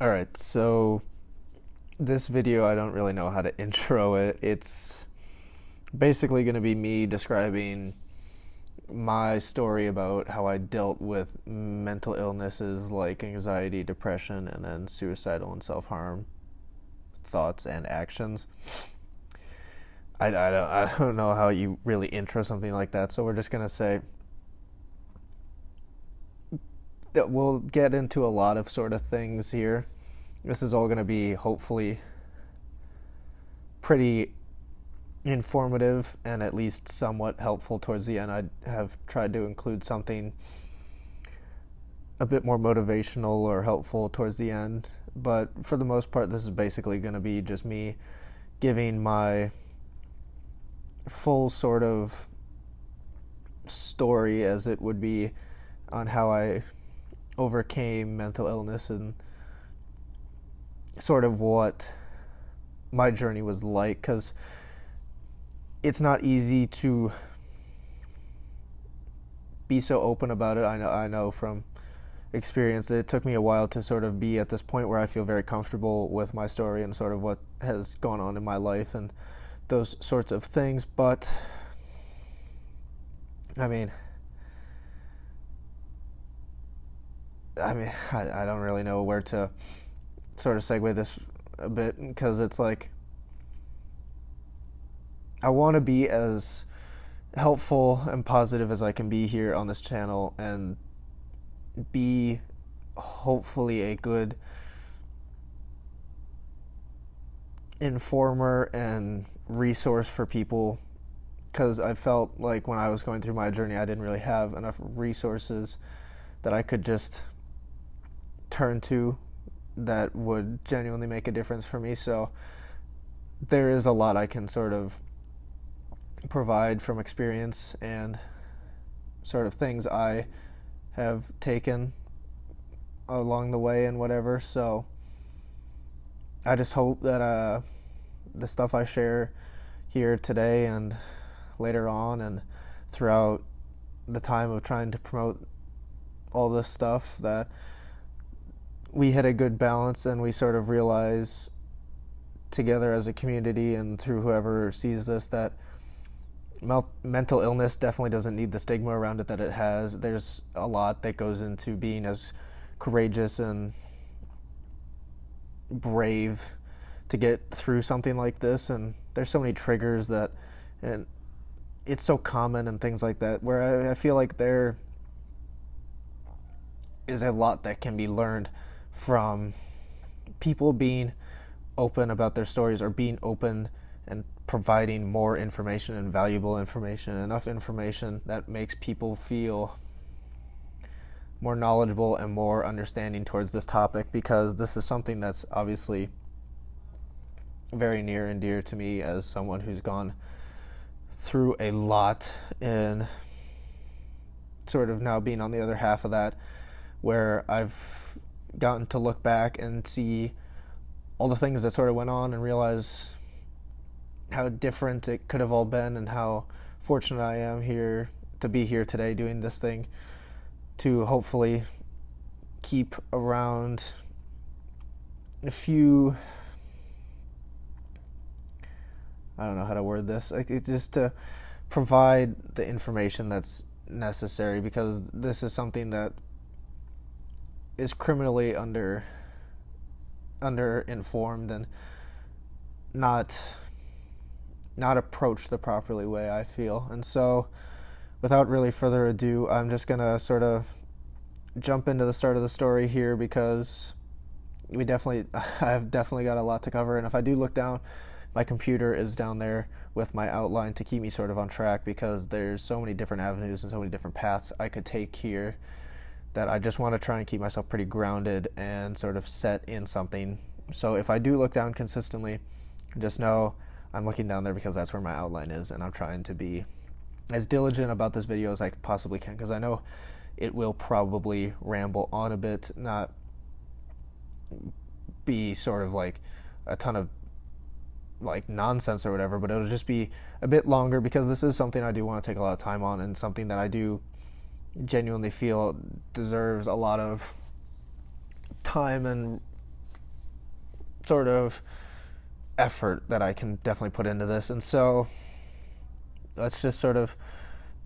Alright, so this video, I don't really know how to intro it. It's basically going to be me describing my story about how I dealt with mental illnesses like anxiety, depression, and then suicidal and self-harm thoughts and actions. I don't know how you really intro something like that, so we're just going to say that we'll get into a lot of sort of things here. This is all going to be hopefully pretty informative and at least somewhat helpful towards the end. I have tried to include something a bit more motivational or helpful towards the end, but for the most part, this is basically going to be just me giving my full sort of story as it would be on how I overcame mental illness and sort of what my journey was like, because it's not easy to be so open about it. I know from experience it took me a while to sort of be at this point where I feel very comfortable with my story and sort of what has gone on in my life and those sorts of things. But I mean I don't really know where to sort of segue this a bit, because it's like I want to be as helpful and positive as I can be here on this channel and be hopefully a good informer and resource for people, because I felt like when I was going through my journey I didn't really have enough resources that I could just turn to that would genuinely make a difference for me. So there is a lot I can sort of provide from experience and sort of things I have taken along the way and whatever. So I just hope that the stuff I share here today and later on and throughout the time of trying to promote all this stuff, that we hit a good balance and we sort of realize together as a community and through whoever sees this that mental illness definitely doesn't need the stigma around it that it has. There's a lot that goes into being as courageous and brave to get through something like this, and there's so many triggers that, and it's so common and things like that, where I feel like there is a lot that can be learned from people being open about their stories, or being open and providing more information and valuable information, enough information that makes people feel more knowledgeable and more understanding towards this topic, because this is something that's obviously very near and dear to me as someone who's gone through a lot, and sort of now being on the other half of that, where I've gotten to look back and see all the things that sort of went on and realize how different it could have all been, and how fortunate I am here to be here today doing this thing, to hopefully keep around a few, I don't know how to word this, like it's just to provide the information that's necessary, because this is something that is criminally under informed and not approached the properly way, I feel. And so without really further ado, I'm just gonna sort of jump into the start of the story here, because I've definitely got a lot to cover. And if I do look down, my computer is down there with my outline to keep me sort of on track, because there's so many different avenues and so many different paths I could take here that I just want to try and keep myself pretty grounded and sort of set in something. So if I do look down consistently, just know I'm looking down there because that's where my outline is, and I'm trying to be as diligent about this video as I possibly can, because I know it will probably ramble on a bit, not be sort of like a ton of like nonsense or whatever, but it'll just be a bit longer, because this is something I do want to take a lot of time on, and something that I do genuinely feel deserves a lot of time and sort of effort that I can definitely put into this. And so let's just sort of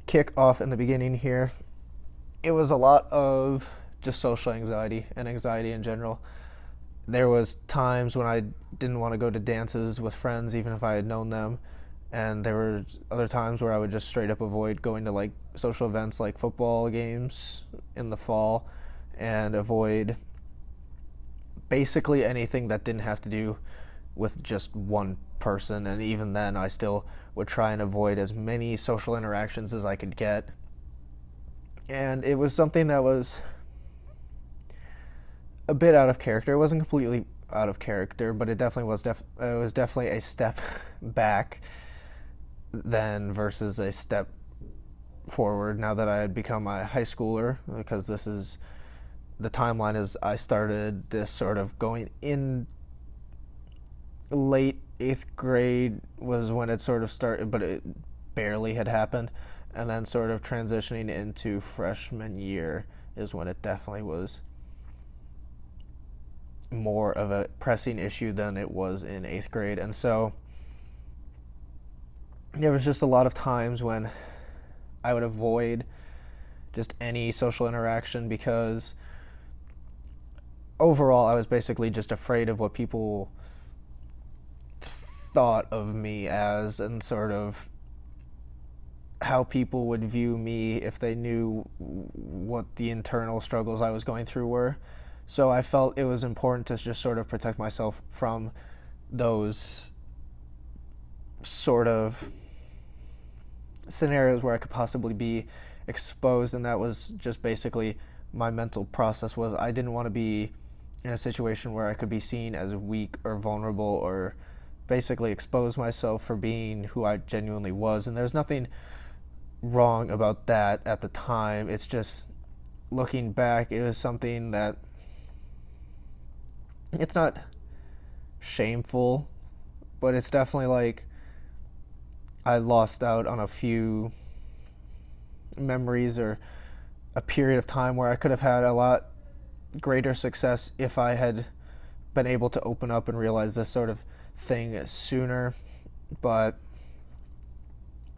kick off in the beginning here. It was a lot of just social anxiety and anxiety in general. There was times when I didn't want to go to dances with friends even if I had known them, and there were other times where I would just straight up avoid going to like social events like football games in the fall, and avoid basically anything that didn't have to do with just one person. And even then I still would try and avoid as many social interactions as I could get. And it was something that was a bit out of character. It wasn't completely out of character, but it definitely was it was definitely a step back then versus a step forward now that I had become a high schooler, because this is the timeline is I started this sort of going in late 8th grade was when it sort of started, but it barely had happened, and then sort of transitioning into freshman year is when it definitely was more of a pressing issue than it was in 8th grade. And so there was just a lot of times when I would avoid just any social interaction because overall I was basically just afraid of what people thought of me as, and sort of how people would view me if they knew what the internal struggles I was going through were. So I felt it was important to just sort of protect myself from those sort of scenarios where I could possibly be exposed, and that was just basically my mental process. Was I didn't want to be in a situation where I could be seen as weak or vulnerable, or basically expose myself for being who I genuinely was. And there's nothing wrong about that at the time. It's just looking back, it was something that it's not shameful, but it's definitely like I lost out on a few memories or a period of time where I could have had a lot greater success if I had been able to open up and realize this sort of thing sooner. But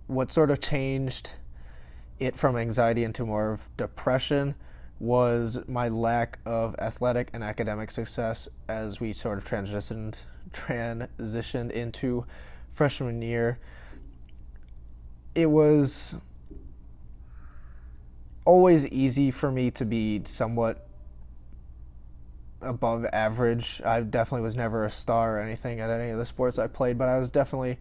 what sort of changed it from anxiety into more of depression was my lack of athletic and academic success as we sort of transitioned into freshman year. It was always easy for me to be somewhat above average. I definitely was never a star or anything at any of the sports I played, but I was definitely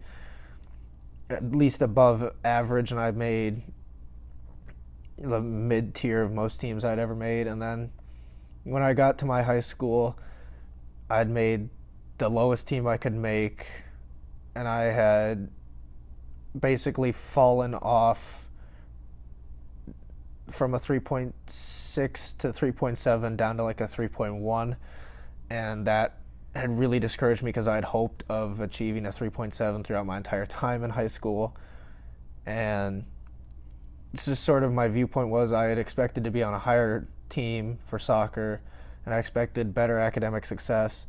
at least above average, and I made the mid-tier of most teams I'd ever made. And then when I got to my high school, I'd made the lowest team I could make, and I had basically fallen off from a 3.6 to 3.7 down to like a 3.1, and that had really discouraged me because I had hoped of achieving a 3.7 throughout my entire time in high school. And it's just sort of my viewpoint was I had expected to be on a higher team for soccer, and I expected better academic success,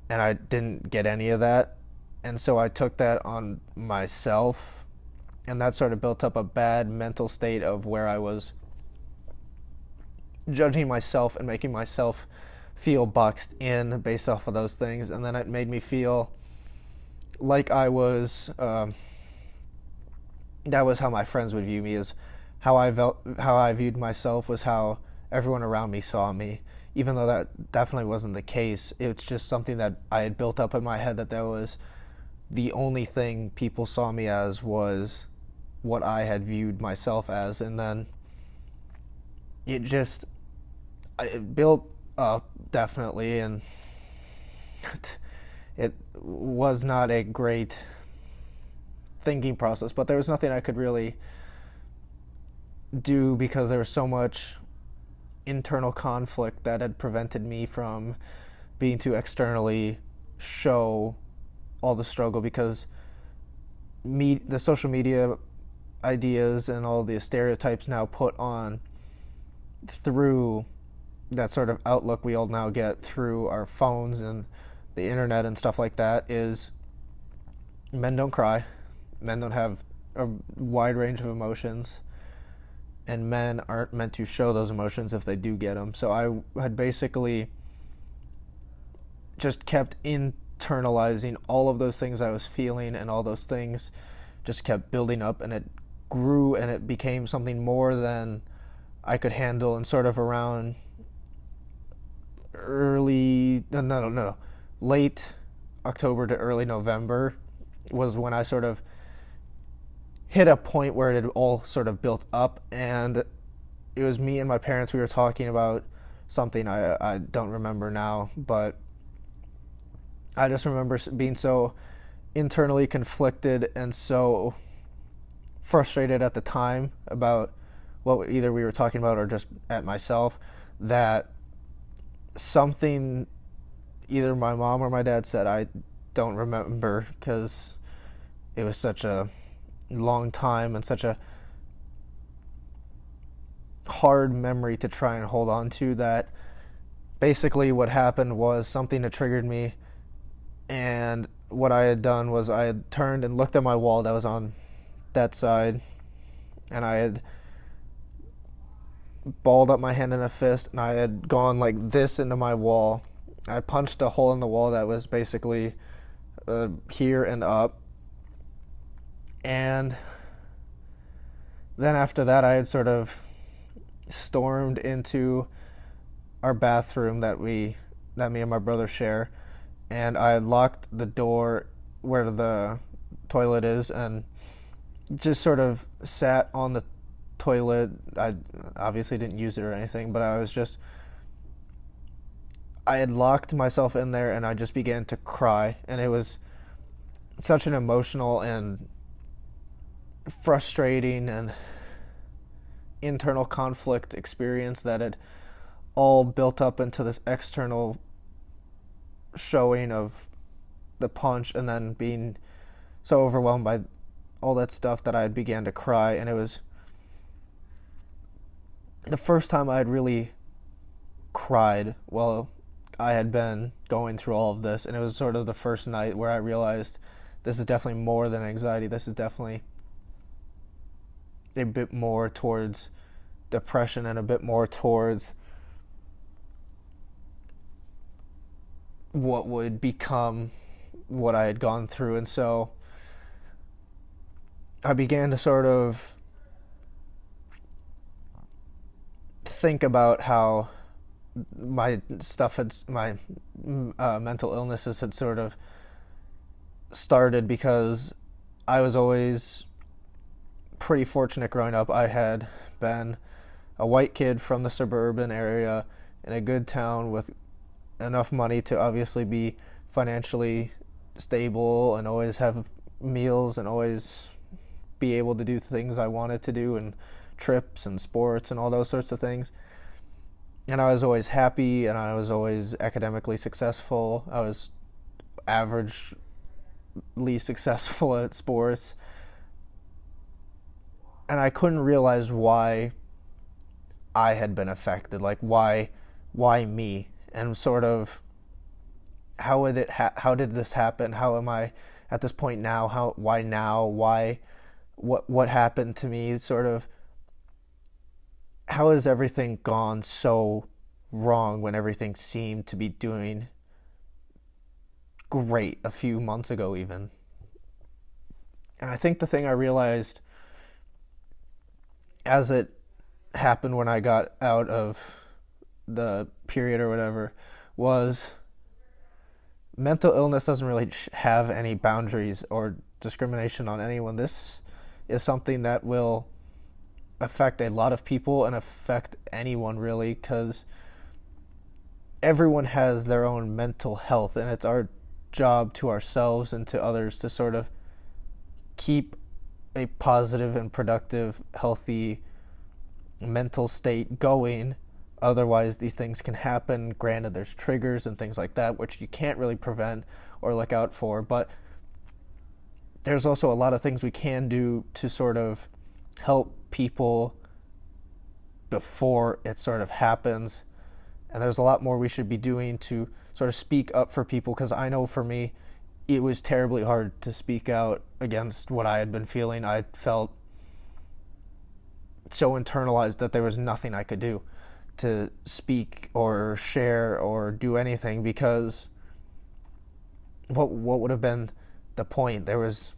and I didn't get any of that. And so I took that on myself, and that sort of built up a bad mental state of where I was judging myself and making myself feel boxed in based off of those things. And then it made me feel like I was that was how my friends would view me, is how I viewed myself was how everyone around me saw me, even though that definitely wasn't the case. It's just something that I had built up in my head, that was the only thing people saw me as was what I had viewed myself as. And then it built up definitely, and it was not a great thinking process, but there was nothing I could really do because there was so much internal conflict that had prevented me from being to externally show all the struggle, because the social media ideas and all the stereotypes now put on through that sort of outlook we all now get through our phones and the internet and stuff like that is men don't cry, men don't have a wide range of emotions, and men aren't meant to show those emotions if they do get them. So I had basically just kept internalizing all of those things I was feeling, and all those things just kept building up, and it grew, and it became something more than I could handle. And sort of around late October to early November was when I sort of hit a point where it had all sort of built up, and it was me and my parents. We were talking about something I don't remember now, but I just remember being so internally conflicted and so frustrated at the time about what either we were talking about or just at myself, that something either my mom or my dad said, I don't remember because it was such a long time and such a hard memory to try and hold on to, that basically what happened was something that triggered me. And what I had done was I had turned and looked at my wall that was on that side, and I had balled up my hand in a fist, and I had gone like this into my wall. I punched a hole in the wall that was basically here and up. And then after that, I had sort of stormed into our bathroom that me and my brother share, and I had locked the door where the toilet is and just sort of sat on the toilet. I obviously didn't use it or anything, but I had locked myself in there, and I just began to cry, and it was such an emotional and frustrating and internal conflict experience that it all built up into this external showing of the punch, and then being so overwhelmed by all that stuff that I began to cry. And it was the first time I had really cried while I had been going through all of this, and it was sort of the first night where I realized this is definitely more than anxiety. This is definitely a bit more towards depression and a bit more towards what would become what I had gone through. And so I began to sort of think about how my mental illnesses had sort of started, because I was always pretty fortunate growing up. I had been a white kid from the suburban area in a good town with enough money to obviously be financially stable and always have meals and always be able to do things I wanted to do, and trips and sports and all those sorts of things. And I was always happy, and I was always academically successful. I was averagely successful at sports. And I couldn't realize why I had been affected, like why me, and sort of how did this happen? How am I at this point now? Why now? What happened to me? Sort of, how has everything gone so wrong when everything seemed to be doing great a few months ago even? And I think the thing I realized as it happened when I got out of the period or whatever was mental illness doesn't really have any boundaries or discrimination on anyone. This is something that will affect a lot of people and affect anyone, really, because everyone has their own mental health, and it's our job to ourselves and to others to sort of keep a positive and productive, healthy mental state going. Otherwise, these things can happen. Granted, there's triggers and things like that, which you can't really prevent or look out for, but there's also a lot of things we can do to sort of help people before it sort of happens. And there's a lot more we should be doing to sort of speak up for people, because I know for me it was terribly hard to speak out against what I had been feeling. I felt so internalized that there was nothing I could do to speak or share or do anything, because what would have been the point? There was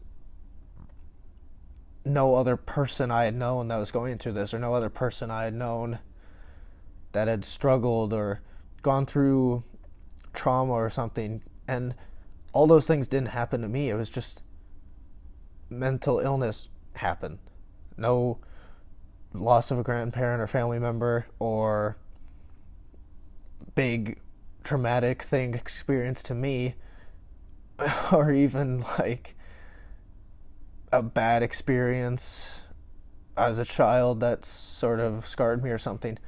no other person I had known that was going through this, or no other person I had known that had struggled or gone through trauma or something. And all those things didn't happen to me. It was just mental illness happened. No loss of a grandparent or family member, or big traumatic thing experienced to me, or even like a bad experience as a child that sort of scarred me or something.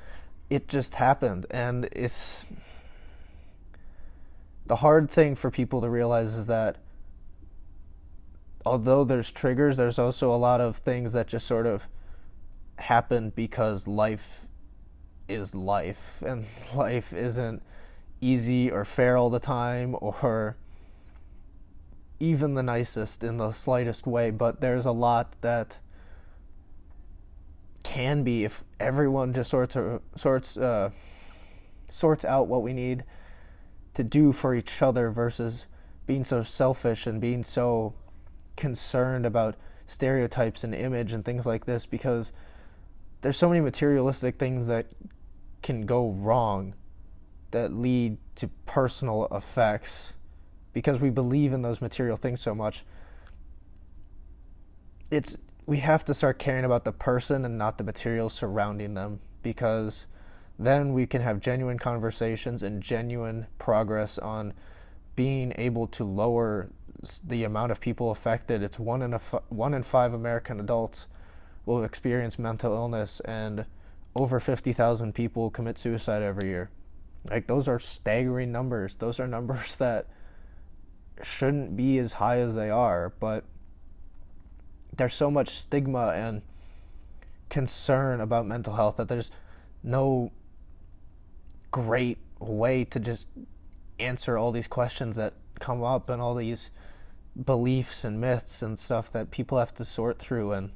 It just happened. And it's the hard thing for people to realize is that although there's triggers, there's also a lot of things that just sort of happen because life is life, and life isn't easy or fair all the time, or even the nicest in the slightest way. But there's a lot that can be if everyone just sorts out what we need to do for each other, versus being so selfish and being so concerned about stereotypes and image and things like this, because there's so many materialistic things that can go wrong that lead to personal effects because we believe in those material things so much. We have to start caring about the person and not the materials surrounding them, because then we can have genuine conversations and genuine progress on being able to lower the amount of people affected. It's 1 in 5 American adults will experience mental illness, and over 50,000 people commit suicide every year. Like, those are staggering numbers. Those are numbers that shouldn't be as high as they are, but there's so much stigma and concern about mental health that there's no great way to just answer all these questions that come up, and all these beliefs and myths and stuff that people have to sort through. And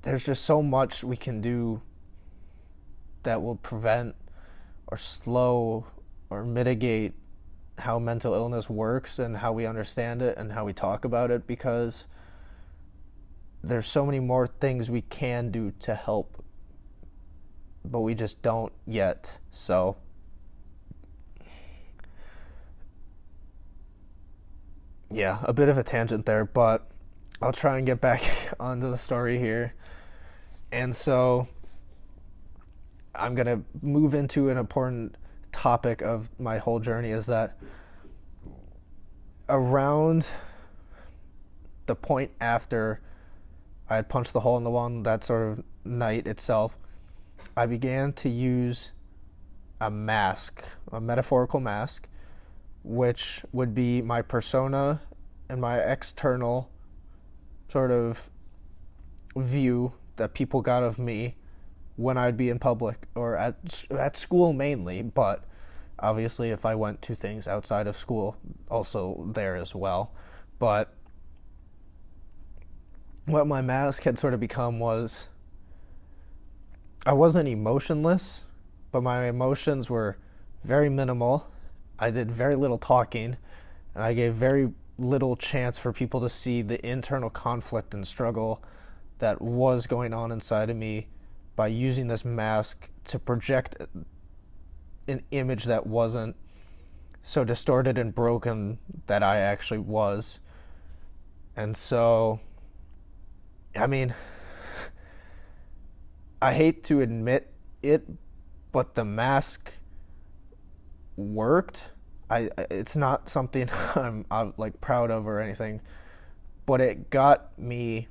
there's just so much we can do that will prevent or slow or mitigate how mental illness works and how we understand it and how we talk about it, because there's so many more things we can do to help, but we just don't yet. So yeah, a bit of a tangent there, but I'll try and get back onto the story here. And so I'm going to move into an important topic of my whole journey, is that around the point after I had punched the hole in the wall that sort of night itself, I began to use a mask, a metaphorical mask, which would be my persona and my external sort of view that people got of me when I'd be in public or at school mainly, but obviously if I went to things outside of school, also there as well. But what my mask had sort of become was, I wasn't emotionless, but my emotions were very minimal. I did very little talking, and I gave very little chance for people to see the internal conflict and struggle that was going on inside of me by using this mask to project an image that wasn't so distorted and broken that I actually was. And so, I mean, I hate to admit it, but the mask worked. It's not something I'm like proud of or anything, but it got me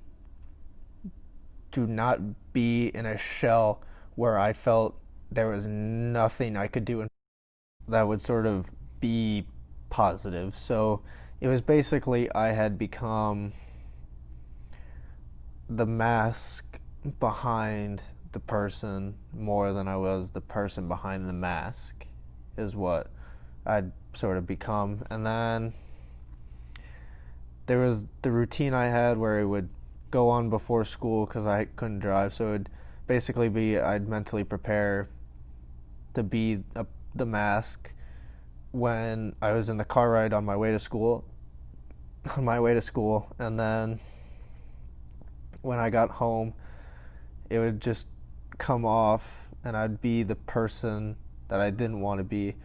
to not be in a shell where I felt there was nothing I could do that would sort of be positive. So it was basically, I had become the mask behind the person more than I was the person behind the mask, is what I'd sort of become. And then there was the routine I had where it would go on before school because I couldn't drive. So it would basically be I'd mentally prepare to be the mask when I was in the car ride on my way to school. And then when I got home, it would just come off and I'd be the person that I didn't want to be.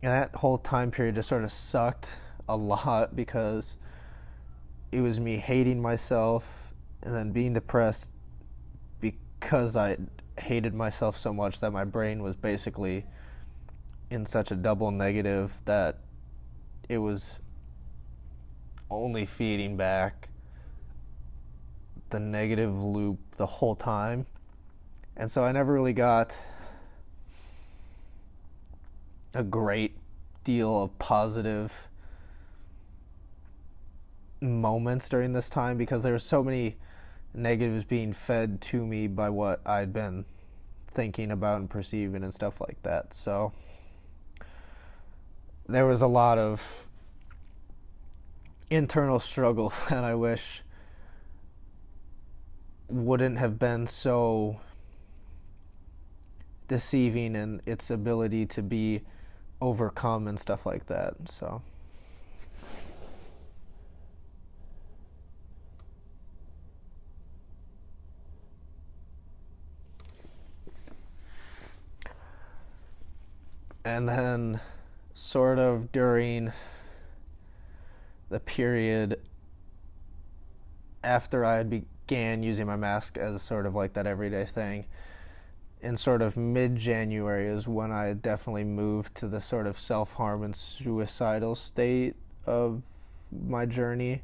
And that whole time period just sort of sucked a lot because it was me hating myself and then being depressed because I hated myself so much that my brain was basically in such a double negative that it was only feeding back the negative loop the whole time. And so I never really got a great deal of positive moments during this time because there were so many negatives being fed to me by what I'd been thinking about and perceiving and stuff like that. So there was a lot of internal struggle that I wish wouldn't have been so deceiving in its ability to be overcome and stuff like that. So and then sort of during the period after I began using my mask as sort of like that everyday thing, in sort of mid-January is when I definitely moved to the sort of self-harm and suicidal state of my journey.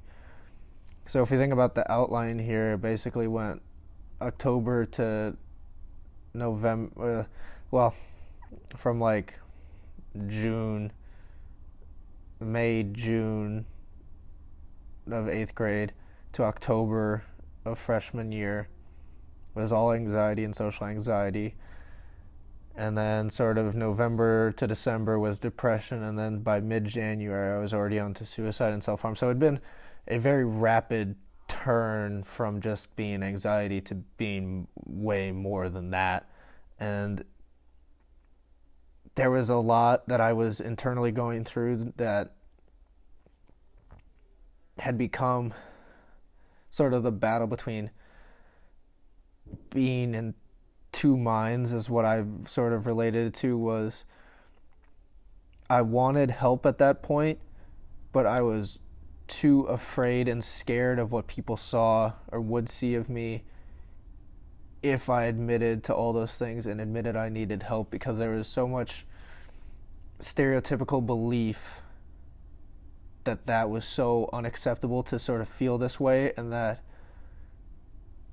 So if you think about the outline here, it basically went October to November, from like June of 8th grade to October of freshman year was all anxiety and social anxiety. And then sort of November to December was depression. And then by mid-January, I was already on to suicide and self-harm. So it had been a very rapid turn from just being anxiety to being way more than that. And there was a lot that I was internally going through that had become sort of the battle between being in two minds, is what I've sort of related it to. Was I wanted help at that point, but I was too afraid and scared of what people saw or would see of me if I admitted to all those things and admitted I needed help, because there was so much stereotypical belief that was so unacceptable to sort of feel this way, and that,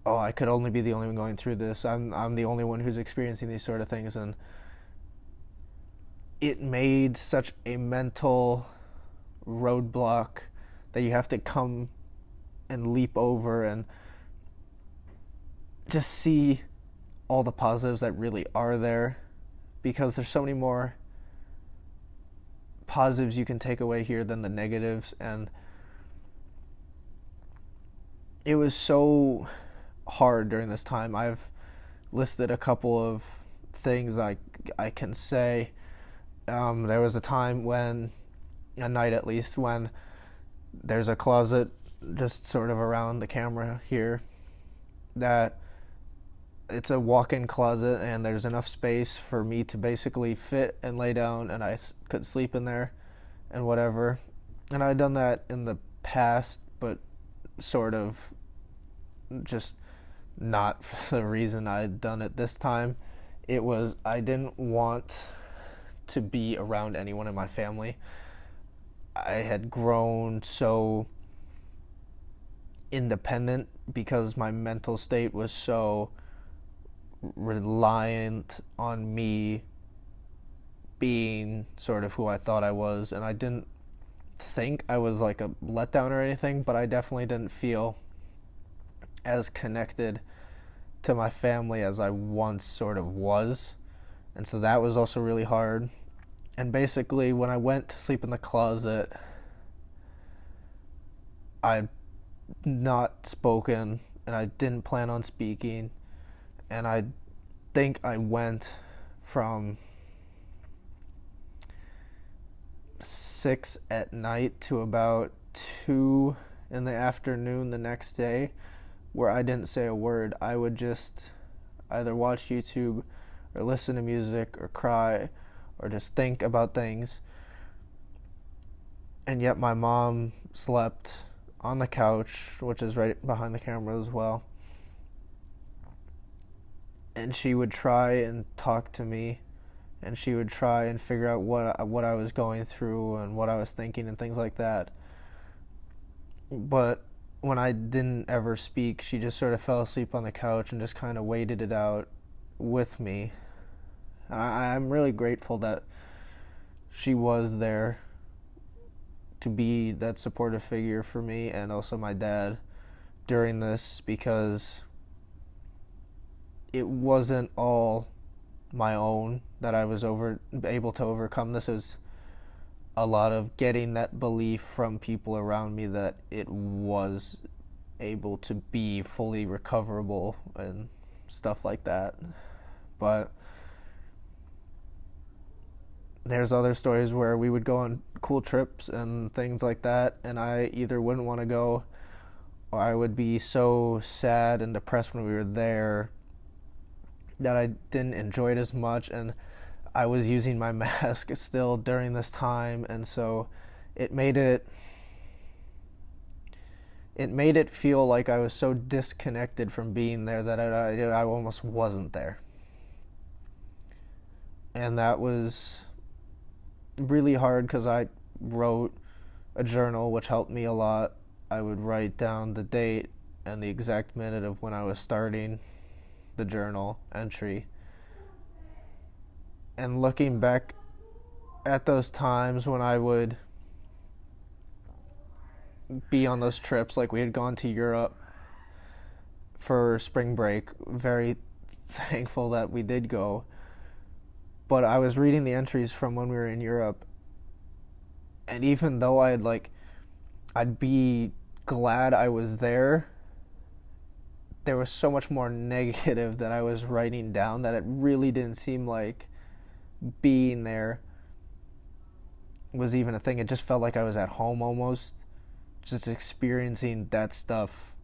oh, I could only be the only one going through this. I'm the only one who's experiencing these sort of things. And it made such a mental roadblock that you have to come and leap over and just see all the positives that really are there, because there's so many more positives you can take away here than the negatives. And it was so hard during this time. I've listed a couple of things I can say. There was a time when, a night at least, when there's a closet just sort of around the camera here that it's a walk-in closet, and there's enough space for me to basically fit and lay down, and I could sleep in there and whatever. And I'd done that in the past, but sort of just not for the reason I'd done it this time. It was I didn't want to be around anyone in my family. I had grown so independent because my mental state was so reliant on me being sort of who I thought I was. And I didn't think I was like a letdown or anything, but I definitely didn't feel as connected to my family as I once sort of was. And so that was also really hard. And basically, when I went to sleep in the closet, I'd not spoken, and I didn't plan on speaking, and I think I went from 6 at night to about 2 in the afternoon the next day, where I didn't say a word. I would just either watch YouTube or listen to music or cry or just think about things. And yet my mom slept on the couch, which is right behind the camera as well. And she would try and talk to me, and she would try and figure out what I was going through and what I was thinking and things like that. But when I didn't ever speak, she just sort of fell asleep on the couch and just kind of waited it out with me. I'm really grateful that she was there to be that supportive figure for me and also my dad during this, because it wasn't all my own that I was able to overcome. This is a lot of getting that belief from people around me that it was able to be fully recoverable and stuff like that. But there's other stories where we would go on cool trips and things like that, and I either wouldn't want to go, or I would be so sad and depressed when we were there that I didn't enjoy it as much, and I was using my mask still during this time, and so it made it feel like I was so disconnected from being there that I almost wasn't there. And that was really hard because I wrote a journal, which helped me a lot. I would write down the date and the exact minute of when I was starting the journal entry. And looking back at those times when I would be on those trips, like we had gone to Europe for spring break, very thankful that we did go. But I was reading the entries from when we were in Europe, and even though I'd be glad I was there was so much more negative that I was writing down that it really didn't seem like being there was even a thing. It just felt like I was at home almost, just experiencing that stuff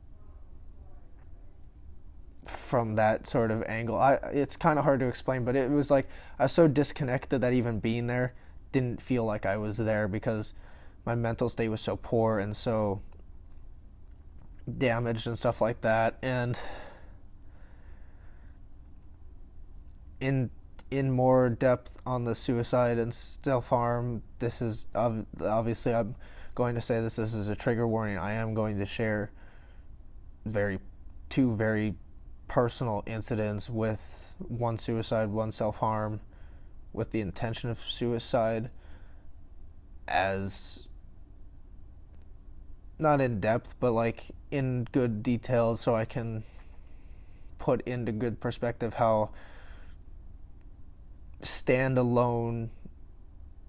from that sort of angle. It's kind of hard to explain, but it was like I was so disconnected that even being there didn't feel like I was there, because my mental state was so poor and so damaged and stuff like that. And in more depth on the suicide and self-harm, this is obviously, I'm going to say this is a trigger warning. I am going to share two very personal incidents, with one suicide, one self-harm, with the intention of suicide, as not in depth, but like in good detail, so I can put into good perspective how standalone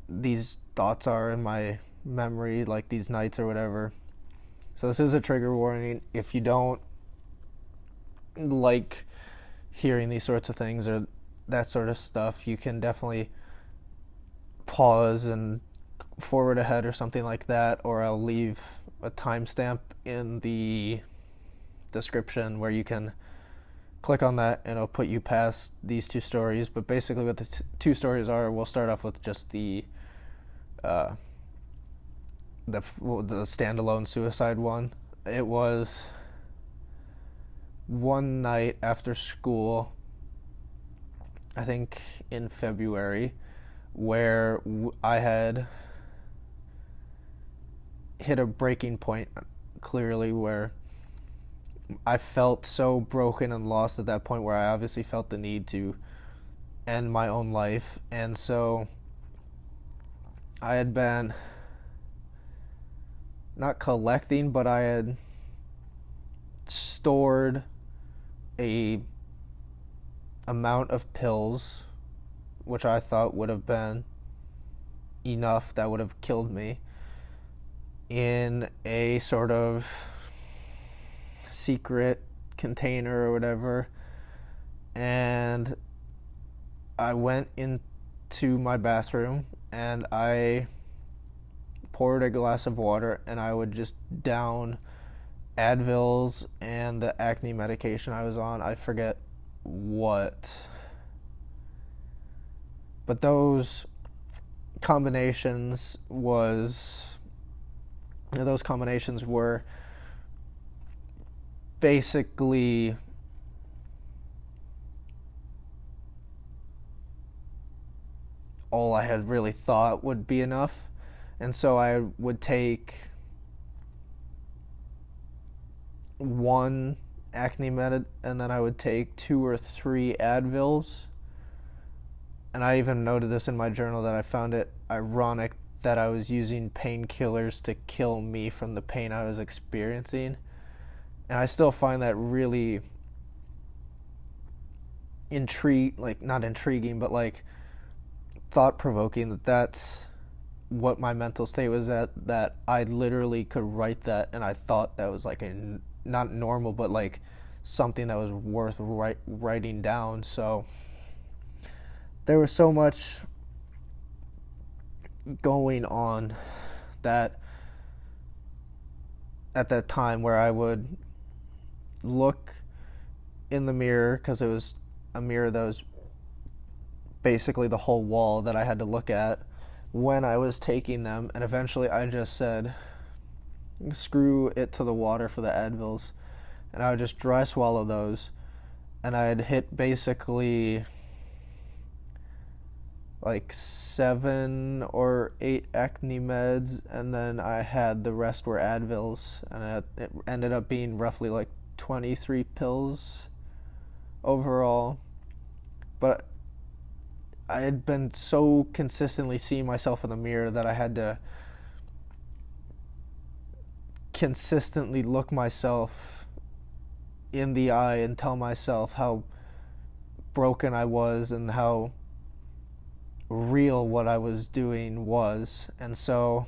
these thoughts are in my memory, like these nights or whatever. So this is a trigger warning. If you don't like hearing these sorts of things or that sort of stuff, you can definitely pause and forward ahead or something like that, or I'll leave a timestamp in the description where you can click on that and it'll put you past these two stories. But basically what the two stories are, we'll start off with just the standalone suicide one. It was one night after school, I think in February, where I had hit a breaking point, clearly, where I felt so broken and lost at that point, where I obviously felt the need to end my own life. And so I had been not collecting, but I had stored a amount of pills, which I thought would have been enough that would have killed me in a sort of secret container or whatever. And I went into my bathroom and I poured a glass of water and I would just down Advils and the acne medication I was on. I forget what. But those combinations were basically all I had really thought would be enough. And so I would take one acne med and then I would take 2 or 3 Advils. And I even noted this in my journal that I found it ironic that I was using painkillers to kill me from the pain I was experiencing. And I still find that really not intriguing, but like thought-provoking that that's what my mental state was at, that I literally could write that and I thought that was like not normal, but like something that was worth writing down. So there was so much going on that at that time where I would look in the mirror, because it was a mirror that was basically the whole wall that I had to look at when I was taking them, and eventually I just said, screw it to the water for the Advils, and I would just dry swallow those, and I'd hit basically like 7 or 8 acne meds, and then I had the rest were Advils, and it ended up being roughly like 23 pills overall. But I had been so consistently seeing myself in the mirror that I had to consistently look myself in the eye and tell myself how broken I was and how real what I was doing was. And so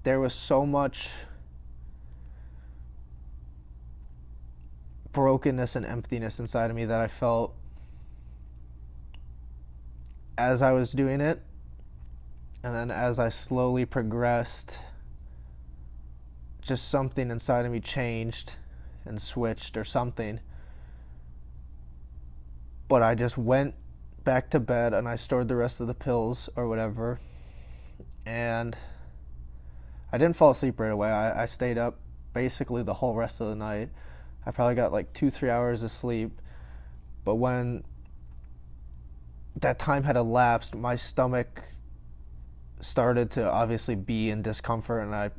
there was so much brokenness and emptiness inside of me that I felt as I was doing it. And then as I slowly progressed, just something inside of me changed and switched or something. But I just went back to bed and I stored the rest of the pills or whatever. And I didn't fall asleep right away. I stayed up basically the whole rest of the night. I probably got like 2-3 hours of sleep. But when that time had elapsed, my stomach started to obviously be in discomfort and I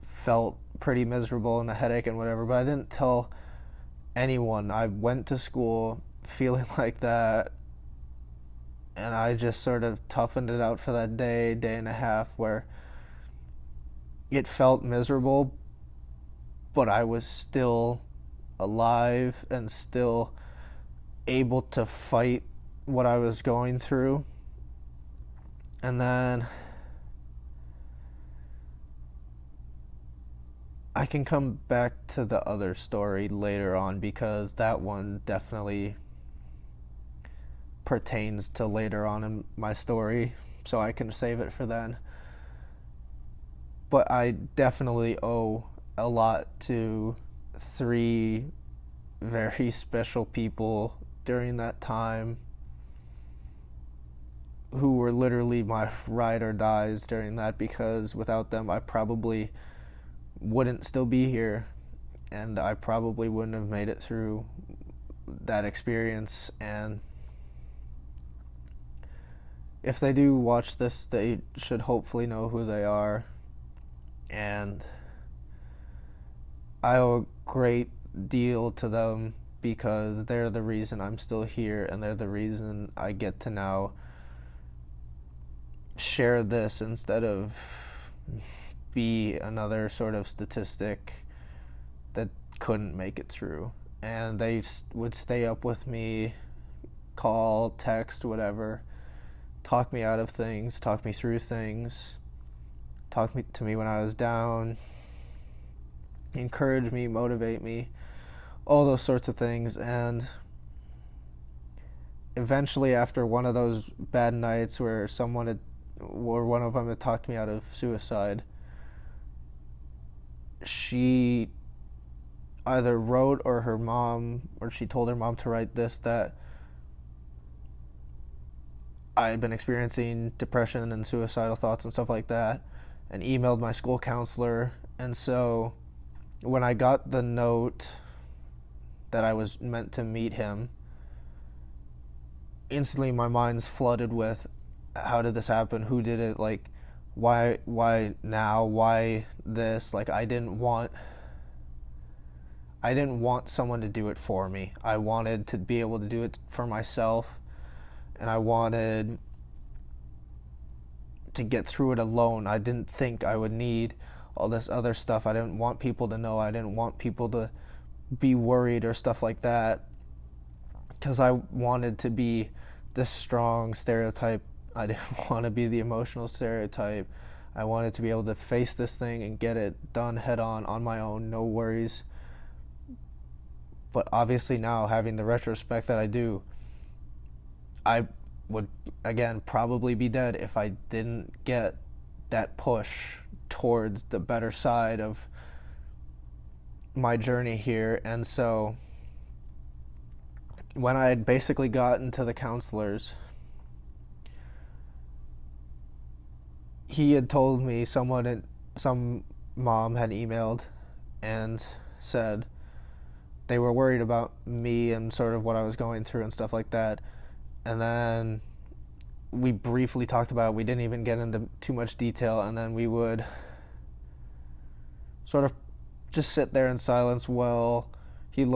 felt pretty miserable and a headache and whatever, but I didn't tell anyone. I went to school feeling like that, and I just sort of toughened it out for that day and a half where it felt miserable, but I was still alive and still able to fight what I was going through. And then I can come back to the other story later on, because that one definitely pertains to later on in my story, so I can save it for then. But I definitely owe a lot to 3 very special people during that time who were literally my ride or dies during that, because without them I probably wouldn't still be here and I probably wouldn't have made it through that experience. And if they do watch this, they should hopefully know who they are, and I owe a great deal to them because they're the reason I'm still here, and they're the reason I get to now share this instead of be another sort of statistic that couldn't make it through. And they would stay up with me, call, text, whatever, talk me out of things, talk me through things, to me when I was down, encourage me, motivate me, all those sorts of things. And eventually, after one of those bad nights where one of them had talked me out of suicide, she either wrote, or she told her mom to write this, that I had been experiencing depression and suicidal thoughts and stuff like that, and emailed my school counselor. And so when I got the note that I was meant to meet him, instantly my mind's flooded with, how did this happen? Who did it? Like, why now? Why this? Like, I didn't want someone to do it for me. I wanted to be able to do it for myself, and I wanted to get through it alone. I didn't think I would need all this other stuff. I didn't want people to know. I didn't want people to be worried or stuff like that, because I wanted to be this strong stereotype. I didn't want to be the emotional stereotype. I wanted to be able to face this thing and get it done head on my own, no worries. But obviously now, having the retrospect that I do, I would, again, probably be dead if I didn't get that push towards the better side of my journey here. And so when I had basically gotten to the counselors, he had told me, some mom had emailed and said they were worried about me and sort of what I was going through and stuff like that. And then we briefly talked about it. We didn't even get into too much detail, and then we would sort of just sit there in silence while he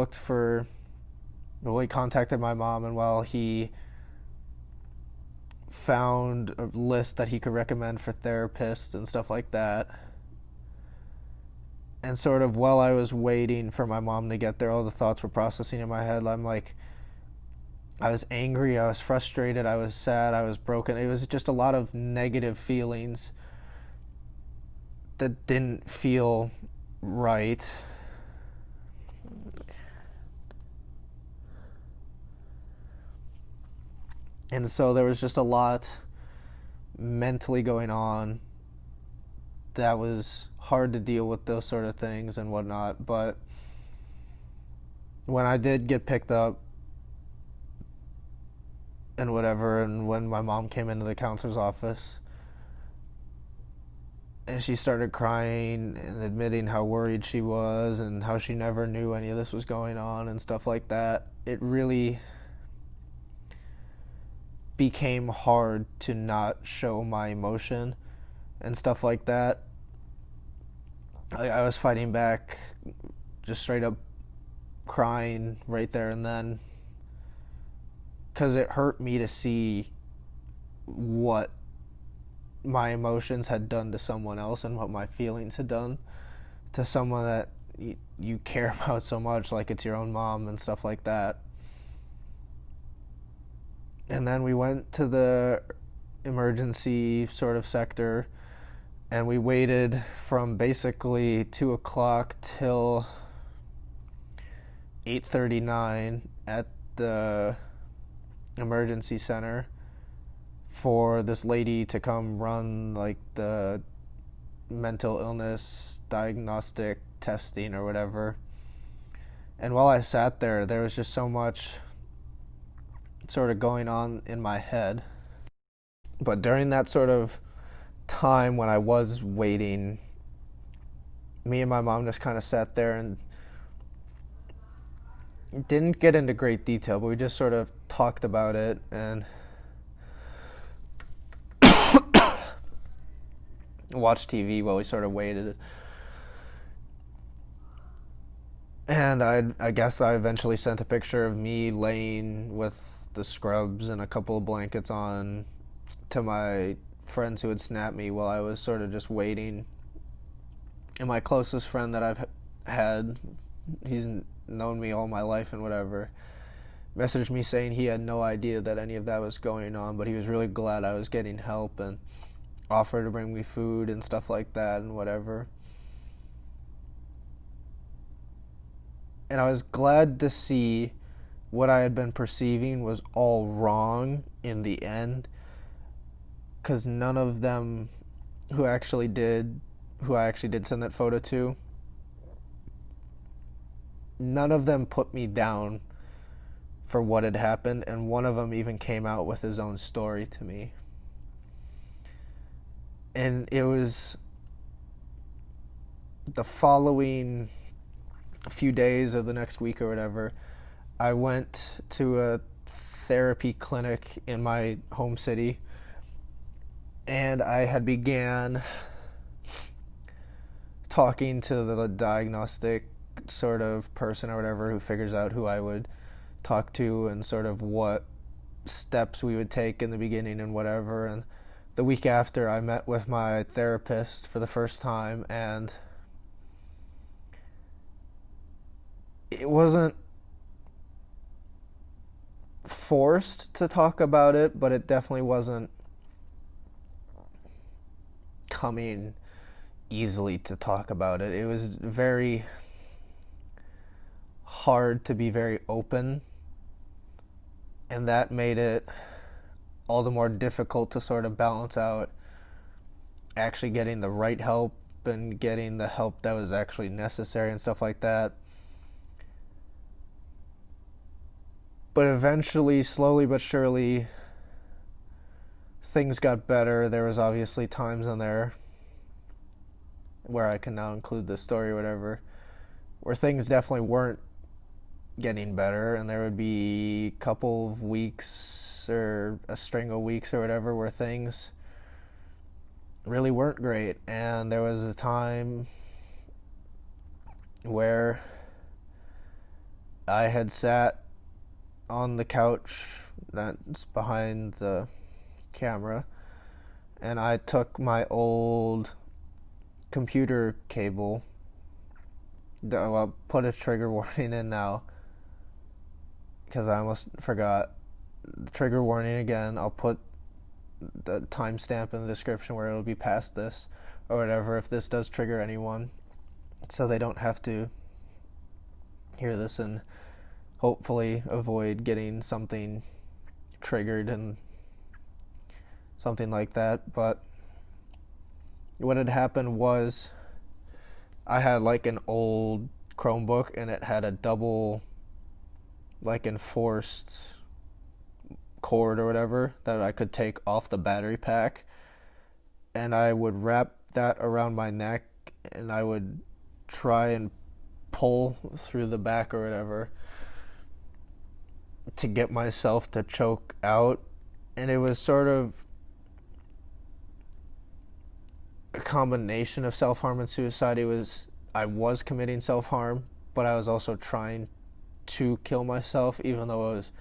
contacted my mom, and while he found a list that he could recommend for therapists and stuff like that. And sort of while I was waiting for my mom to get there, all the thoughts were processing in my head. I'm like, I was angry, I was frustrated, I was sad, I was broken. It was just a lot of negative feelings that didn't feel right. And so there was just a lot mentally going on that was hard to deal with, those sort of things and whatnot. But when I did get picked up and whatever, and when my mom came into the counselor's office and she started crying and admitting how worried she was and how she never knew any of this was going on and stuff like that, it really became hard to not show my emotion and stuff like that. I was fighting back, just straight up crying right there and then, because it hurt me to see what my emotions had done to someone else and what my feelings had done to someone that you care about so much, like it's your own mom and stuff like that. And then we went to the emergency sort of sector, and we waited from basically 2 o'clock till 8:39 at the emergency center for this lady to come run like the mental illness diagnostic testing or whatever. And while I sat there, there was just so much sort of going on in my head. But during that sort of time when I was waiting, me and my mom just kind of sat there and didn't get into great detail, but we just sort of talked about it and watched TV while we sort of waited. And I guess I eventually sent a picture of me laying with the scrubs and a couple of blankets on to my friends who had snapped me while I was sort of just waiting. And my closest friend that I've had, he's known me all my life and whatever, messaged me saying he had no idea that any of that was going on, but he was really glad I was getting help and offered to bring me food and stuff like that and whatever. And I was glad to see what I had been perceiving was all wrong in the end, because none of them who I actually did send that photo to, none of them put me down for what had happened, and one of them even came out with his own story to me. And it was the following few days or the next week or whatever, I went to a therapy clinic in my home city, and I had began talking to the diagnostic sort of person or whatever who figures out who I would talk to and sort of what steps we would take in the beginning and whatever. And the week after, I met with my therapist for the first time, and it wasn't forced to talk about it, but it definitely wasn't coming easily to talk about it. It was very hard to be very open, and that made it all the more difficult to sort of balance out actually getting the right help and getting the help that was actually necessary and stuff like that. But eventually, slowly but surely, things got better. There was obviously times in there where I can now include this story or whatever, where things definitely weren't getting better, and there would be a couple of weeks or a string of weeks or whatever where things really weren't great. And there was a time where I had sat on the couch that's behind the camera, and I took my old computer cable. I'll put a trigger warning in now because I almost forgot. The trigger warning again. I'll put the timestamp in the description where it'll be past this or whatever if this does trigger anyone, so they don't have to hear this and hopefully avoid getting something triggered and something like that. But what had happened was I had like an old Chromebook, and it had a double like enforced cord or whatever that I could take off the battery pack, and I would wrap that around my neck, and I would try and pull through the back or whatever to get myself to choke out. And it was sort of a combination of self-harm and suicide. I was committing self-harm, but I was also trying to kill myself, even though it was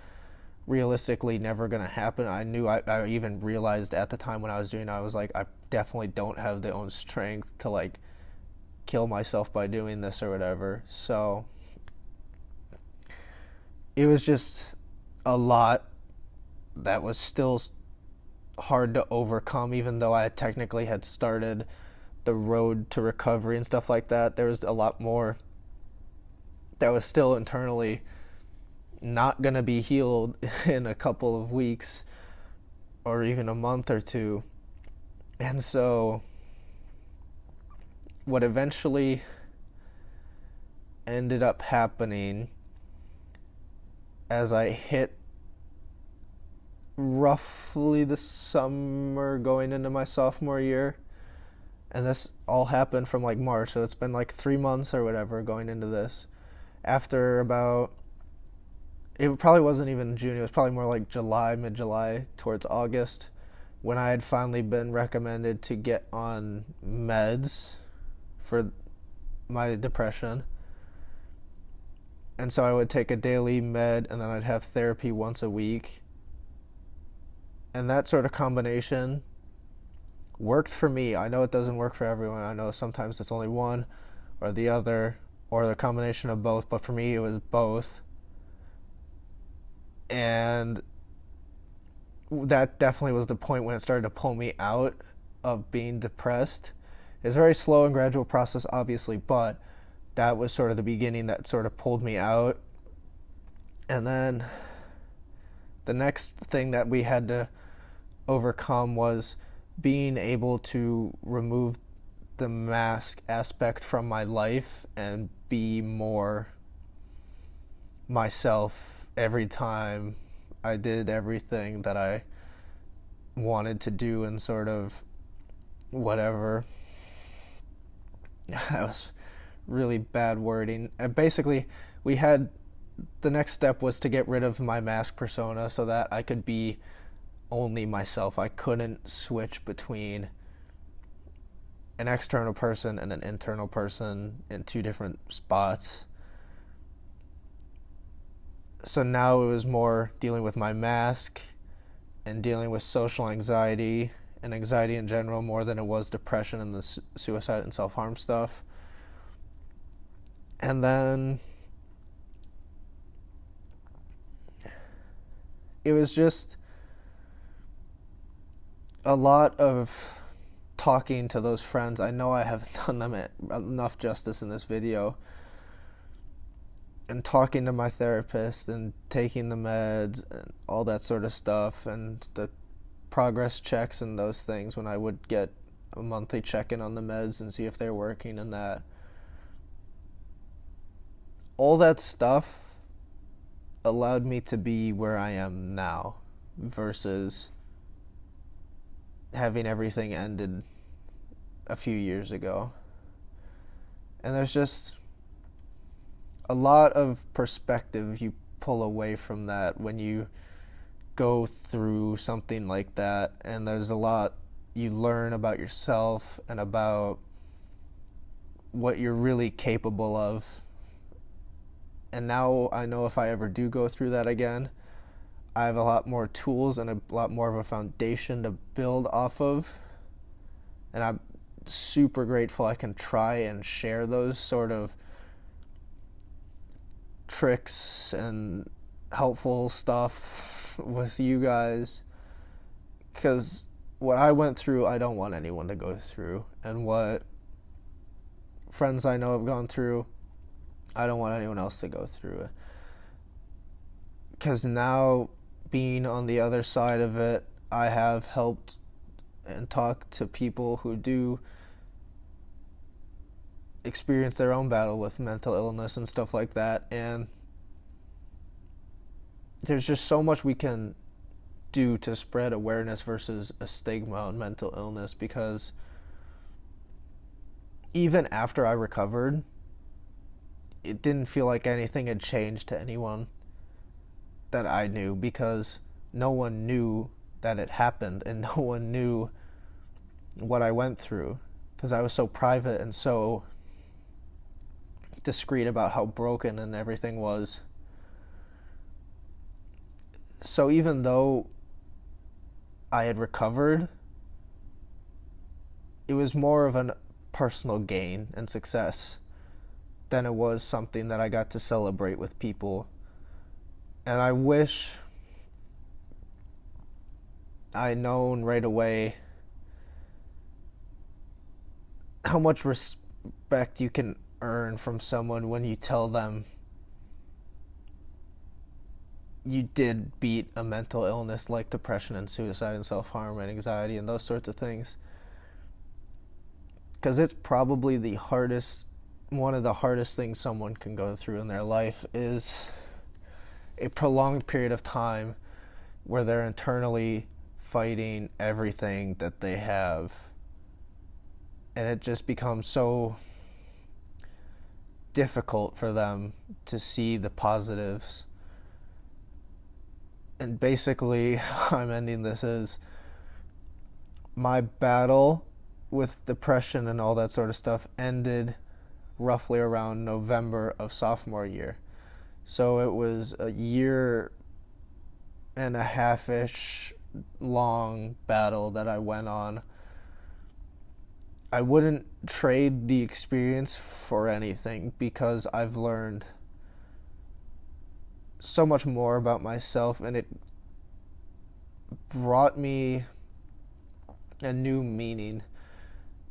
realistically never going to happen. I even realized at the time when I was doing it, I was like, I definitely don't have the own strength to like kill myself by doing this or whatever. So it was just a lot that was still hard to overcome, even though I technically had started the road to recovery and stuff like that. There was a lot more that was still internally not going to be healed in a couple of weeks or even a month or two. And so what eventually ended up happening as I hit roughly the summer going into my sophomore year, and this all happened from like March, so it's been like 3 months or whatever going into this. After about, it probably wasn't even June, it was probably more like July, mid-July towards August, when I had finally been recommended to get on meds for my depression. And so I would take a daily med, and then I'd have therapy once a week. And that sort of combination worked for me. I know it doesn't work for everyone. I know sometimes it's only one or the other or the combination of both, but for me it was both. And that definitely was the point when it started to pull me out of being depressed. It's a very slow and gradual process, obviously, but that was sort of the beginning that sort of pulled me out. And then the next thing that we had to overcome was being able to remove the mask aspect from my life and be more myself every time I did everything that I wanted to do and sort of whatever. That was really bad wording. And basically, we had the next step was to get rid of my mask persona so that I could be only myself. I couldn't switch between an external person and an internal person in two different spots. So now it was more dealing with my mask and dealing with social anxiety and anxiety in general more than it was depression and the suicide and self-harm stuff. And then it was just a lot of talking to those friends. I know I haven't done them enough justice in this video. And talking to my therapist and taking the meds and all that sort of stuff and the progress checks and those things when I would get a monthly check-in on the meds and see if they're working and that. All that stuff allowed me to be where I am now versus having everything ended a few years ago. And there's just a lot of perspective you pull away from that when you go through something like that, and there's a lot you learn about yourself and about what you're really capable of. And now I know if I ever do go through that again, I have a lot more tools and a lot more of a foundation to build off of. And I'm super grateful I can try and share those sort of tricks and helpful stuff with you guys, because what I went through I don't want anyone to go through, and what friends I know have gone through I don't want anyone else to go through it. Because now, being on the other side of it, I have helped and talked to people who do experience their own battle with mental illness and stuff like that, and there's just so much we can do to spread awareness versus a stigma on mental illness, because even after I recovered, it didn't feel like anything had changed to anyone that I knew, because no one knew that it happened and no one knew what I went through, because I was so private and so discreet about how broken and everything was. So even though I had recovered, it was more of a personal gain and success than it was something that I got to celebrate with people. And I wish I known right away how much respect you can earn from someone when you tell them you did beat a mental illness like depression and suicide and self-harm and anxiety and those sorts of things. Because it's probably one of the hardest things someone can go through in their life is a prolonged period of time where they're internally fighting everything that they have. And it just becomes so difficult for them to see the positives. And basically, how I'm ending this is my battle with depression and all that sort of stuff ended roughly around November of sophomore year. So it was a year and a half-ish long battle that I went on. I wouldn't trade the experience for anything, because I've learned so much more about myself, and it brought me a new meaning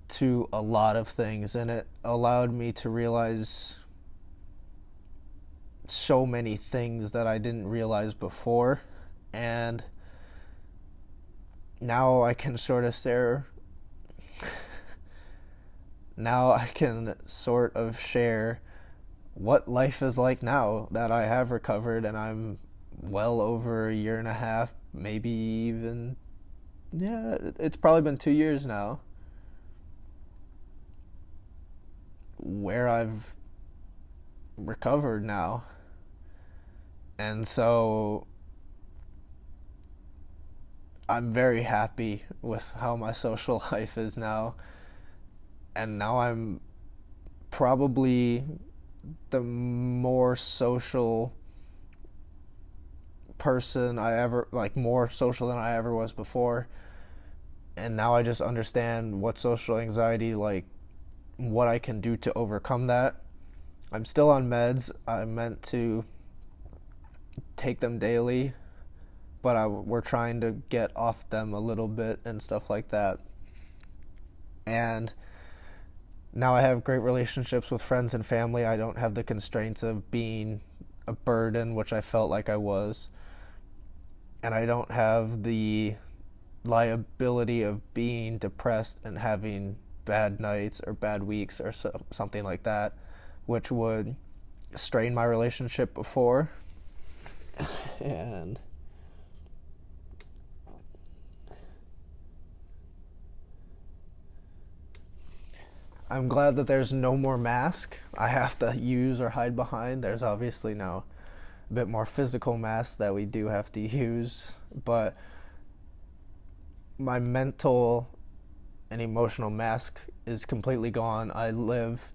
to a lot of things, and it allowed me to realize so many things that I didn't realize before. And now I can sort of share what life is like now that I have recovered, and I'm well over a year and a half, maybe even, yeah, it's probably been 2 years now, where I've recovered now. And so I'm very happy with how my social life is now. And now I'm probably the more social person more social than I ever was before. And now I just understand what social anxiety, like, what I can do to overcome that. I'm still on meds. I'm meant to take them daily, but we're trying to get off them a little bit and stuff like that. And now I have great relationships with friends and family. I don't have the constraints of being a burden, which I felt like I was. And I don't have the liability of being depressed and having bad nights or bad weeks or something like that, which would strain my relationship before. And I'm glad that there's no more mask I have to use or hide behind. There's obviously now a bit more physical masks that we do have to use, but my mental and emotional mask is completely gone. I live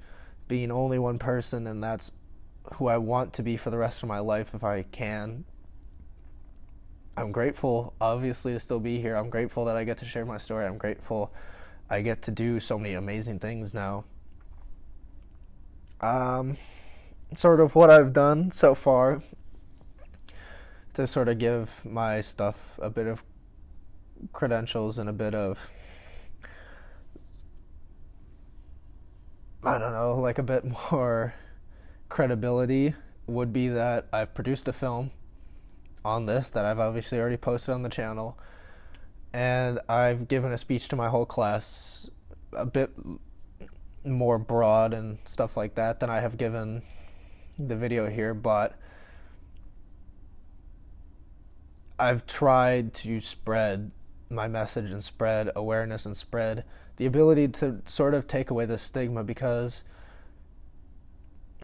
being only one person, and that's who I want to be for the rest of my life if I can. I'm grateful, obviously, to still be here. I'm grateful that I get to share my story. I'm grateful I get to do so many amazing things now. Sort of what I've done so far to sort of give my stuff a bit of credentials and a bit of, I don't know, like a bit more credibility would be that I've produced a film on this that I've obviously already posted on the channel, and I've given a speech to my whole class, a bit more broad and stuff like that than I have given the video here, but I've tried to spread my message and spread awareness and spread the ability to sort of take away the stigma, because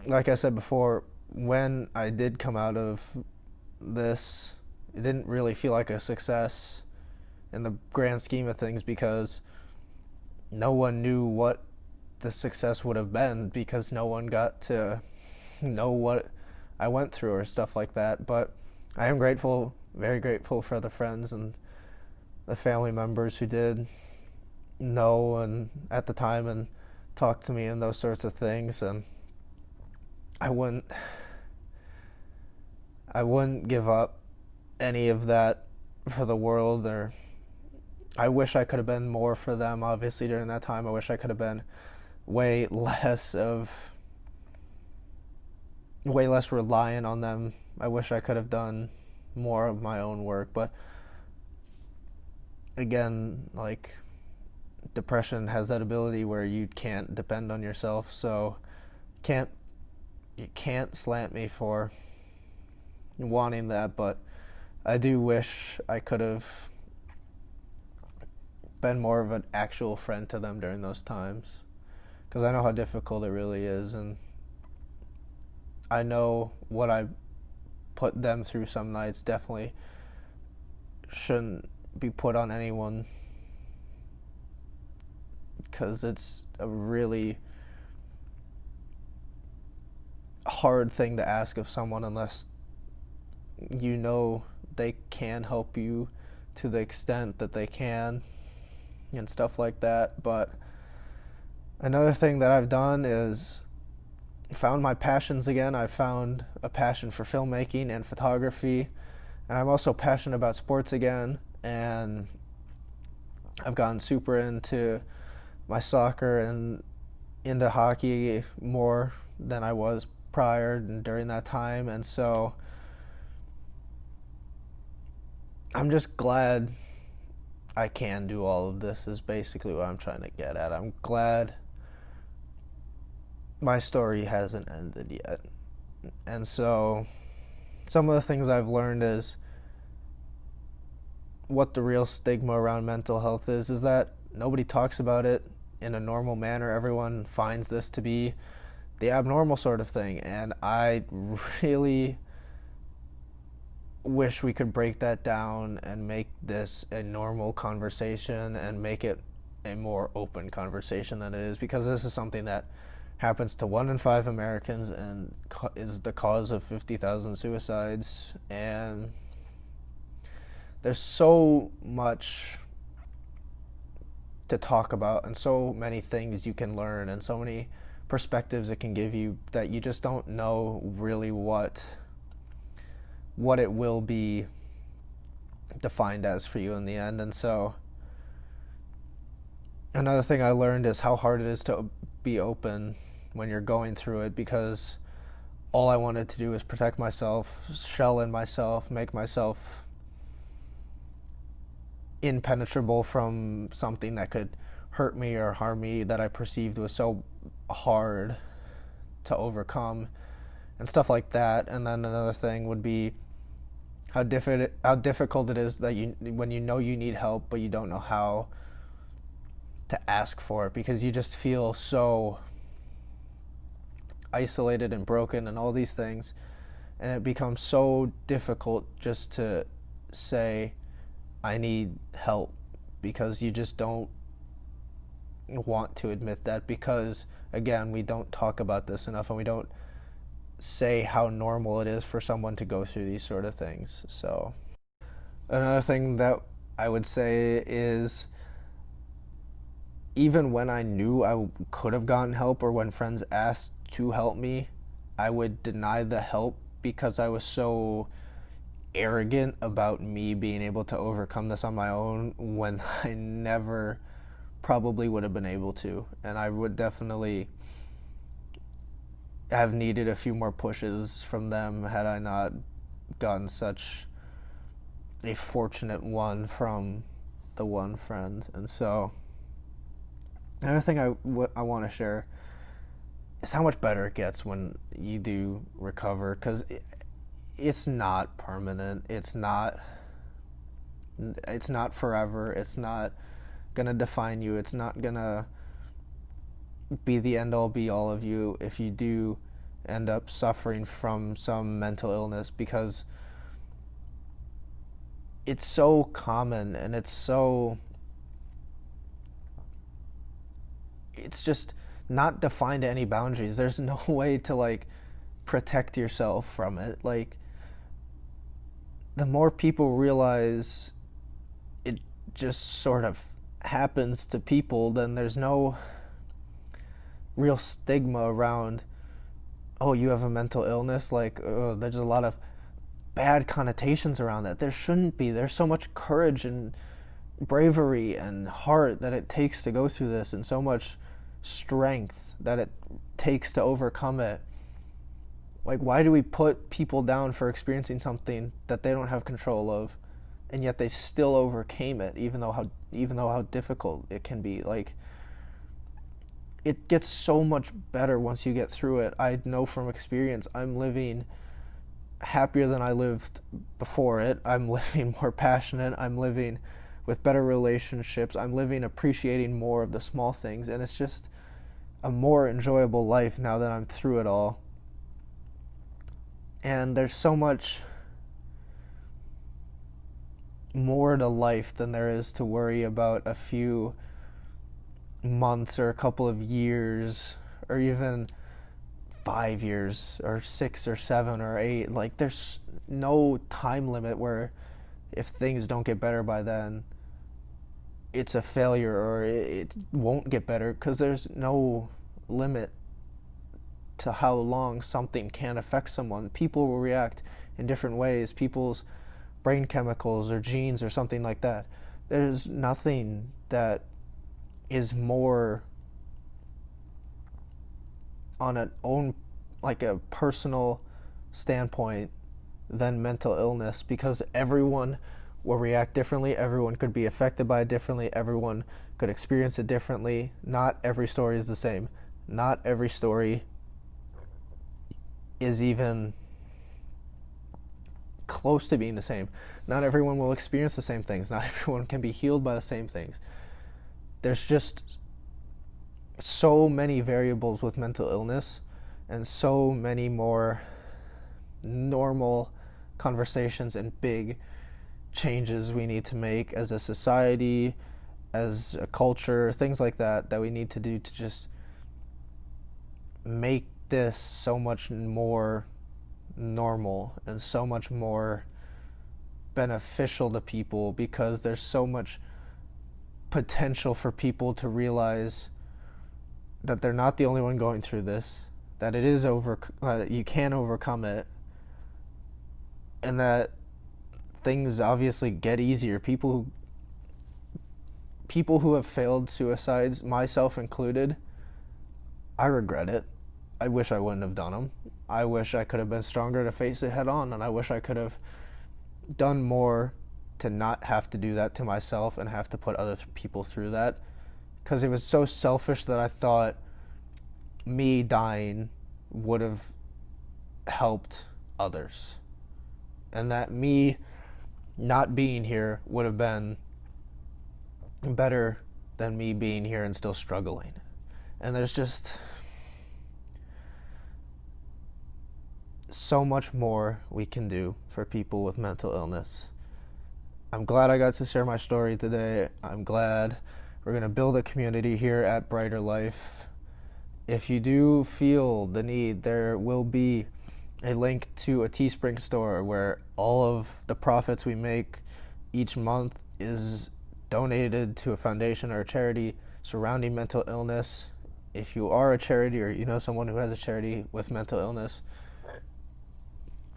like I said before, when I did come out of this, it didn't really feel like a success in the grand scheme of things, because no one knew what the success would have been, because no one got to know what I went through or stuff like that. But I am grateful, very grateful for the friends and the family members who did know and at the time and talk to me and those sorts of things. And I wouldn't give up any of that for the world. Or I wish I could have been more for them, obviously, during that time. I wish I could have been way less reliant on them. I wish I could have done more of my own work. But again, like, depression has that ability where you can't depend on yourself, so you can't slant me for wanting that. But I do wish I could have been more of an actual friend to them during those times, because I know how difficult it really is, and I know what I put them through some nights definitely shouldn't be put on anyone, because it's a really hard thing to ask of someone unless you know they can help you to the extent that they can and stuff like that. But another thing that I've done is found my passions again. I found a passion for filmmaking and photography, and I'm also passionate about sports again. And I've gotten super into my soccer and into hockey more than I was prior and during that time. And so I'm just glad I can do all of this, is basically what I'm trying to get at. I'm glad my story hasn't ended yet. And so some of the things I've learned is what the real stigma around mental health is that nobody talks about it in a normal manner. Everyone finds this to be the abnormal sort of thing, and I really wish we could break that down and make this a normal conversation and make it a more open conversation than it is, because this is something that happens to 1 in 5 Americans and is the cause of 50,000 suicides. And there's so much to talk about and so many things you can learn and so many perspectives it can give you that you just don't know really what it will be defined as for you in the end. And so another thing I learned is how hard it is to be open when you're going through it, because all I wanted to do was protect myself, shell in myself, make myself impenetrable from something that could hurt me or harm me that I perceived was so hard to overcome and stuff like that. And then another thing would be how difficult it is that when you know you need help but you don't know how to ask for it, because you just feel so isolated and broken and all these things, and it becomes so difficult just to say I need help, because you just don't want to admit that, because again, we don't talk about this enough and we don't say how normal it is for someone to go through these sort of things. So another thing that I would say is, even when I knew I could have gotten help, or when friends asked to help me, I would deny the help because I was so arrogant about me being able to overcome this on my own, when I never probably would have been able to. And I would definitely have needed a few more pushes from them had I not gotten such a fortunate one from the one friend. And so another thing I want to share is how much better it gets when you do recover, because it's not permanent. It's not forever. It's not gonna define you. It's not gonna be the end all be all of you if you do end up suffering from some mental illness, because it's so common and it's just not defined to any boundaries. There's no way to like protect yourself from it. Like, the more people realize it just sort of happens to people, then there's no real stigma around, oh, you have a mental illness. Like, there's a lot of bad connotations around that. There shouldn't be. There's so much courage and bravery and heart that it takes to go through this, and so much strength that it takes to overcome it. Like, why do we put people down for experiencing something that they don't have control of, and yet they still overcame it, even though how difficult it can be? Like, it gets so much better once you get through it. I know from experience, I'm living happier than I lived before it. I'm living more passionate. I'm living with better relationships. I'm living appreciating more of the small things, and it's just a more enjoyable life now that I'm through it all. And there's so much more to life than there is to worry about a few months or a couple of years, or even 5 years or 6 or 7 or 8. Like, there's no time limit where if things don't get better by then, it's a failure or it won't get better, because there's no limit to how long something can affect someone. People will react in different ways. People's brain chemicals or genes or something like that. There's nothing that is more on an own, like a personal standpoint than mental illness, because everyone will react differently. Everyone could be affected by it differently. Everyone could experience it differently. Not every story is the same. Not every story is even close to being the same. Not everyone will experience the same things. Not everyone can be healed by the same things. There's just so many variables with mental illness, and so many more normal conversations and big changes we need to make as a society, as a culture, things like that, that we need to do to just make this so much more normal and so much more beneficial to people, because there's so much potential for people to realize that they're not the only one going through this, that it is you can overcome it, and that things obviously get easier. People who have failed suicides, myself included, I regret it. I wish I wouldn't have done them. I wish I could have been stronger to face it head on, and I wish I could have done more to not have to do that to myself and have to put other people through that, because it was so selfish that I thought me dying would have helped others, and that me not being here would have been better than me being here and still struggling. And there's just so much more we can do for people with mental illness. I'm glad I got to share my story today. I'm glad we're going to build a community here at Brighter Life. If you do feel the need, there will be a link to a Teespring store where all of the profits we make each month is donated to a foundation or a charity surrounding mental illness. If you are a charity, or you know someone who has a charity with mental illness,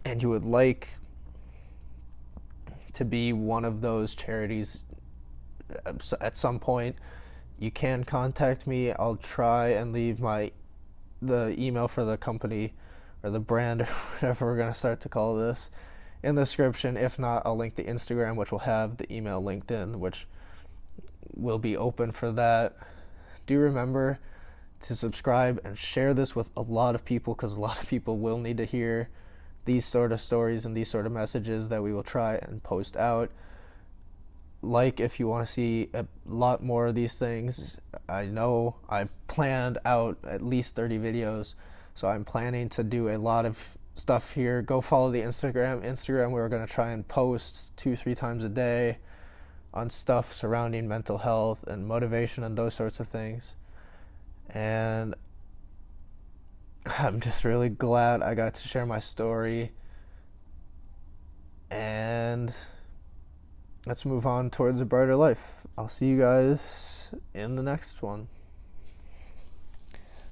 and you would like to be one of those charities at some point, you can contact me. I'll try and leave the email for the company or the brand or whatever we're going to start to call this in the description. If not, I'll link the Instagram, which will have the email linked in, which will be open for that. Do remember to subscribe and share this with a lot of people, because a lot of people will need to hear these sort of stories and these sort of messages that we will try and post out. Like, if you want to see a lot more of these things, I know I've planned out at least 30 videos, so I'm planning to do a lot of stuff here. Go follow the Instagram. We're going to try and post 2-3 times a day on stuff surrounding mental health and motivation and those sorts of things. And I'm just really glad I got to share my story. And let's move on towards a brighter life. I'll see you guys in the next one.